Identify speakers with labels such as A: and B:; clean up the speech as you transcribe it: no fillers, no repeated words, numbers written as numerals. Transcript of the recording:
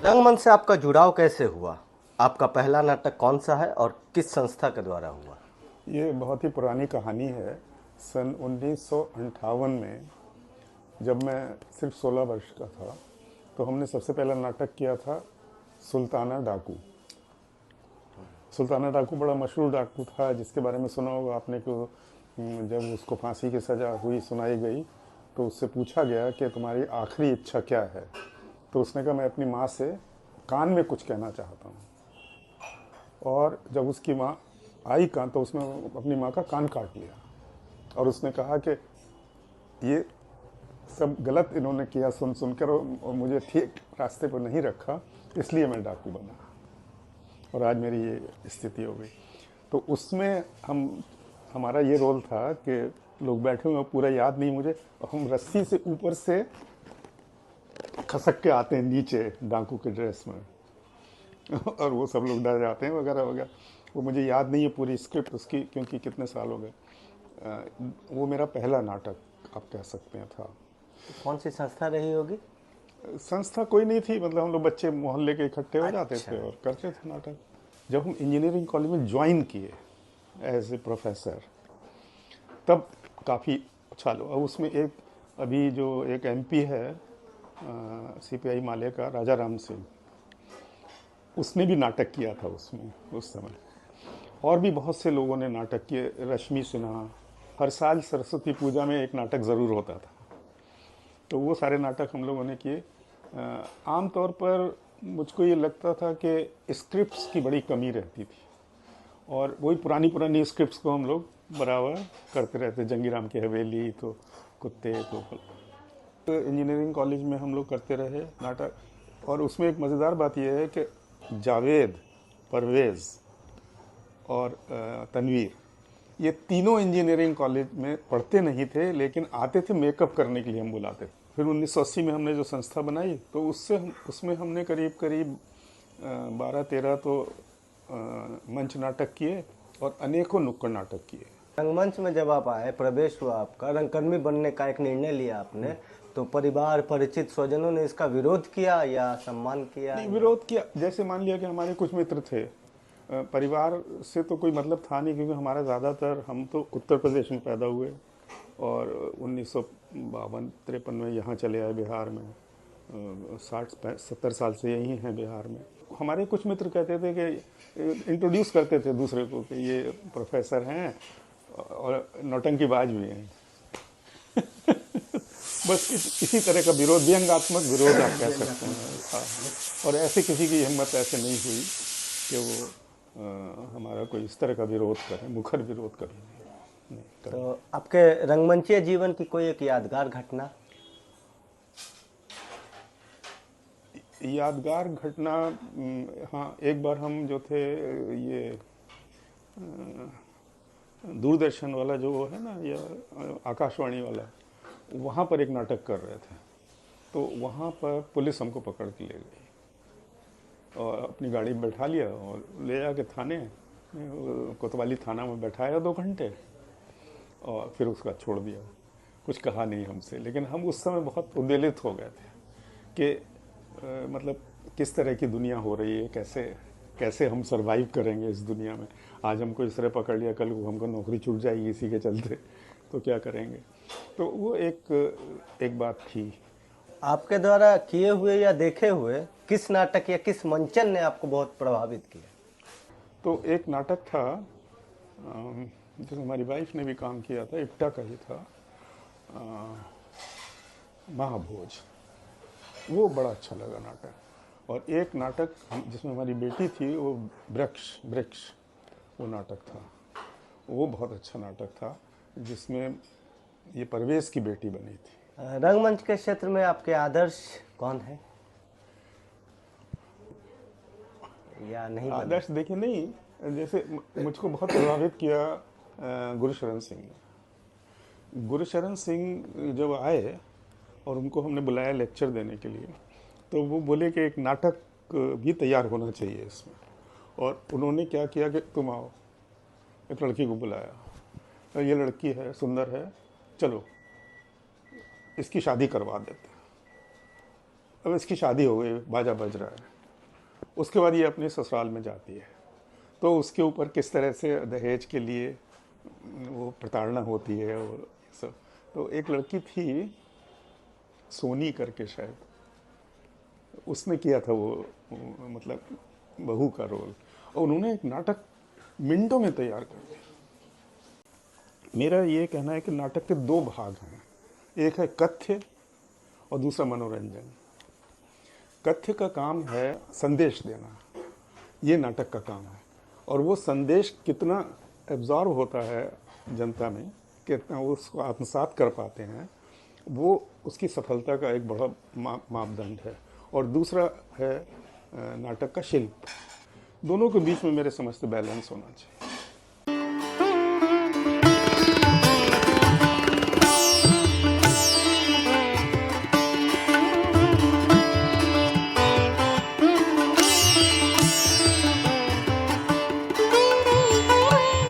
A: रंगमंच से आपका जुड़ाव कैसे हुआ? आपका पहला नाटक कौन सा है और किस संस्था के द्वारा हुआ?
B: ये बहुत ही पुरानी कहानी है। सन 1958 में जब मैं सिर्फ 16 वर्ष का था तो हमने सबसे पहला नाटक किया था सुल्ताना डाकू। सुल्ताना डाकू बड़ा मशहूर डाकू था, जिसके बारे में सुना होगा आपने कि जब उसको फांसी की सज़ा हुई सुनाई गई तो उससे पूछा गया कि तुम्हारी आखिरी इच्छा क्या है, तो उसने कहा मैं अपनी माँ से कान में कुछ कहना चाहता हूँ। और जब उसकी माँ आई कान तो उसने अपनी माँ का कान काट लिया और उसने कहा कि ये सब गलत इन्होंने किया सुन सुनकर और मुझे ठीक रास्ते पर नहीं रखा, इसलिए मैं डाकू बना और आज मेरी ये स्थिति हो गई। तो उसमें हमारा ये रोल था कि लोग बैठे हुए, पूरा याद नहीं मुझे, हम रस्सी से ऊपर से खसक के आते हैं नीचे डाकू के ड्रेस में और वो सब लोग डर जाते हैं वगैरह वगैरह। वो मुझे याद नहीं है पूरी स्क्रिप्ट उसकी, क्योंकि कितने साल हो गए। वो मेरा पहला नाटक आप कह सकते हैं था।
A: कौन सी संस्था रही होगी?
B: संस्था कोई नहीं थी, मतलब हम लोग बच्चे मोहल्ले के इकट्ठे हो जाते
A: अच्छा।
B: थे और करते थे नाटक। जब हम इंजीनियरिंग कॉलेज में ज्वाइन किए एज ए प्रोफेसर तब काफ़ी अच्छा लगा। उसमें एक अभी जो एक एमपी है सीपीआई माले का, राजा राम सिंह, उसने भी नाटक किया था उसमें उस समय। और भी बहुत से लोगों ने नाटक किए, रश्मि सिन्हा। हर साल सरस्वती पूजा में एक नाटक ज़रूर होता था, तो वो सारे नाटक हम लोगों ने किए। आम तौर पर मुझको ये लगता था कि स्क्रिप्ट्स की बड़ी कमी रहती थी और वही पुरानी पुरानी स्क्रिप्ट्स को हम लोग बराबर करते रहते। जंगीराम की हवेली, तो कुत्ते, तो इंजीनियरिंग कॉलेज में हम लोग करते रहे नाटक। और उसमें एक मज़ेदार बात यह है कि जावेद, परवेज़ और तनवीर, ये तीनों इंजीनियरिंग कॉलेज में पढ़ते नहीं थे, लेकिन आते थे मेकअप करने के लिए, हम बुलाते थे। फिर 1980 में हमने जो संस्था बनाई तो उसमें हमने करीब करीब 12-13 तो मंच नाटक किए और अनेकों नुक्कड़ नाटक किए।
A: रंगमंच में जब आप आए, प्रवेश हुआ आपका, रंगकर्मी बनने का एक निर्णय लिया आपने, तो परिवार, परिचित, स्वजनों ने इसका विरोध किया या सम्मान किया?
B: नहीं, विरोध किया। जैसे मान लिया कि हमारे कुछ मित्र थे, परिवार से तो कोई मतलब था नहीं, क्योंकि हमारा ज़्यादातर, हम तो उत्तर प्रदेश में पैदा हुए और 1952-53 में यहाँ चले आए बिहार में। 60-70 साल से यहीं हैं बिहार में। हमारे कुछ मित्र कहते थे कि इंट्रोड्यूस करते थे दूसरे को कि ये प्रोफेसर हैं और नौटंकीबाज भी हैं बस इसी तरह का विरोध, व्यंग्यात्मक विरोध आप कह सकते हैं। और ऐसे किसी की हिम्मत ऐसे नहीं हुई कि वो हमारा कोई इस तरह का विरोध करे, मुखर विरोध करे। नहीं करे।
A: तो आपके रंगमंचीय जीवन की कोई एक यादगार घटना?
B: यादगार घटना, हाँ, एक बार हम जो थे, ये दूरदर्शन वाला जो वो है ना, या आकाशवाणी वाला, वहाँ पर एक नाटक कर रहे थे। तो वहाँ पर पुलिस हमको पकड़ के ले गई और अपनी गाड़ी में बैठा लिया और ले जाके थाने, कोतवाली थाना में बैठाया 2 घंटे और फिर उसका छोड़ दिया। कुछ कहा नहीं हमसे, लेकिन हम उस समय बहुत उद्वेलित हो गए थे कि मतलब किस तरह की दुनिया हो रही है, कैसे हम सरवाइव करेंगे इस दुनिया में। आज हमको इस तरह पकड़ लिया, कल हमको नौकरी छूट जाएगी इसी के चलते, तो क्या करेंगे। तो वो एक बात थी।
A: आपके द्वारा किए हुए या देखे हुए किस नाटक या किस मंचन ने आपको बहुत प्रभावित किया?
B: तो एक नाटक था जिसमें हमारी वाइफ ने भी काम किया था, इप्टा का ही था, महाभोज। वो बड़ा अच्छा लगा नाटक। और एक नाटक जिसमें हमारी बेटी थी, वो वृक्ष वो नाटक था। वो बहुत अच्छा नाटक था, जिसमें ये परवेज़ की बेटी बनी थी।
A: रंगमंच के क्षेत्र में आपके आदर्श कौन है या नहीं बने?
B: आदर्श देखिए, नहीं, जैसे मुझको बहुत प्रभावित किया गुरुशरण सिंह ने। गुरुशरण सिंह जब आए और उनको हमने बुलाया लेक्चर देने के लिए, तो वो बोले कि एक नाटक भी तैयार होना चाहिए इसमें। और उन्होंने क्या किया कि तुम आओ, एक लड़की को बुलाया, ये लड़की है, सुंदर है, चलो इसकी शादी करवा देते हैं। अब इसकी शादी हो गई, बाजा बज रहा है, उसके बाद ये अपने ससुराल में जाती है, तो उसके ऊपर किस तरह से दहेज के लिए वो प्रताड़ना होती है और सब। तो एक लड़की थी सोनी करके, शायद उसने किया था वो मतलब बहू का रोल, और उन्होंने एक नाटक मिनटों में तैयार कर दिया। मेरा ये कहना है कि नाटक के दो भाग हैं, एक है कथ्य और दूसरा मनोरंजन। कथ्य का काम है संदेश देना, ये नाटक का काम है, और वो संदेश कितना एब्जॉर्व होता है जनता में, कितना वो उसको आत्मसात कर पाते हैं, वो उसकी सफलता का एक बड़ा मापदंड है। और दूसरा है नाटक का शिल्प। दोनों के बीच में मेरे समझ से बैलेंस होना चाहिए।